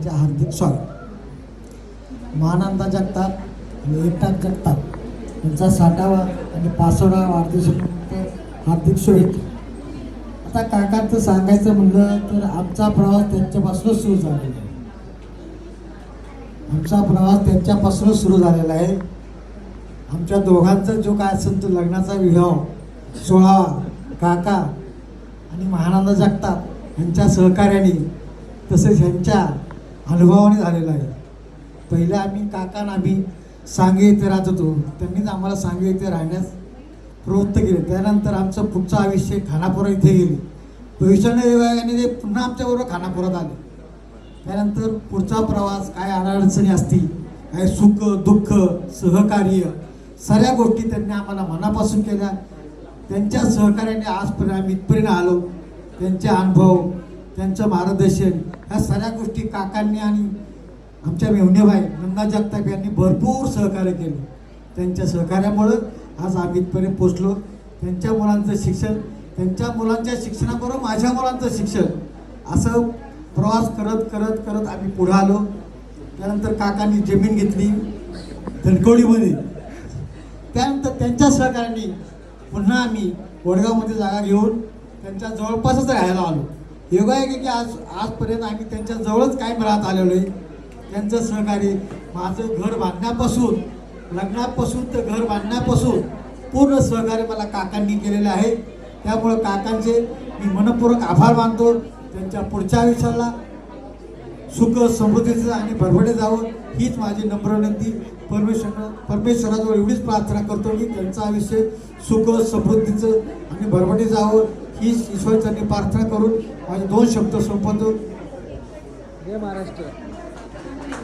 त्यांचे हार्दिक स्वागत। महानंदा जगताप आणि एकनाथ जगताप यांचा 60वा आणि 65वा वाढदिवसानिमित्त हार्दिक शुभेच्छा। आता काकांचं सांगायचं म्हणलं तर आमचा प्रवास त्यांच्यापासूनच सुरू झालेला आहे। आमचा प्रवास त्यांच्यापासूनच सुरू झालेला आहे। आमच्या दोघांचा जो काय असेल तो लग्नाचा विवाह सोहळा काका आणि महानंदा जगताप यांच्या सहकार्याने तसेच ह्यांच्या अनुभवाने झालेला आहे। पहिले आम्ही काकांना आम्ही सांगे येथे राहत होतो, त्यांनीच आम्हाला सांगे येथे राहण्यास प्रवृत्त केले। त्यानंतर आमचं पुढचं आयुष्य खानापुरा इथे गेले। भविष्याने विभागाने ते पुन्हा आमच्याबरोबर खानापुरात आले। त्यानंतर पुढचा प्रवास काय अडचणी असतील, काय सुख दुःख सहकार्य साऱ्या गोष्टी त्यांनी आम्हाला मनापासून केल्या। त्यांच्या सहकार्याने आजपर्यंत आम्ही इथपर्यंत आलो। त्यांचे अनुभव त्यांचं मार्गदर्शन ह्या साऱ्या गोष्टी काकांनी आणि आमच्या मेहुणेबाई नंदा जगताप यांनी भरपूर सहकार्य केले। त्यांच्या सहकार्यामुळं आज आम्ही इथपर्यंत पोचलो। त्यांच्या मुलांचं शिक्षण, त्यांच्या मुलांच्या शिक्षणाबरोबर माझ्या मुलांचं शिक्षण असं प्रवास करत करत करत आम्ही पुढे आलो। त्यानंतर काकांनी जमीन घेतली धनकवडीमध्ये। त्यानंतर त्यांच्या सहकार्याने पुन्हा आम्ही वडगावमध्ये जागा घेऊन त्यांच्या जवळपासच राहायला आलो। योगा आहे की आजपर्यंत आम्ही त्यांच्या जवळच कायम राहत आलेलो आहे। त्यांचं सहकार्य माझं घर बांधण्यापासून लग्नापासून तर घर बांधण्यापासून पूर्ण सहकार्य मला काकांनी केलेलं आहे। त्यामुळं काकांचे मी मनपूर्वक आभार मानतो। त्यांच्या पुढच्या आयुष्याला सुख समृद्धीचं आणि भरभरे जावं हीच माझी नम्र विनंती। परमेश्वराजवळ एवढीच प्रार्थना करतो की त्यांचं आयुष्य सुख समृद्धीचं आणि भरभरे जावं हीच ईश्वरचरणी प्रार्थना करून माझे 2 शब्द संपवतो। जय महाराष्ट्र।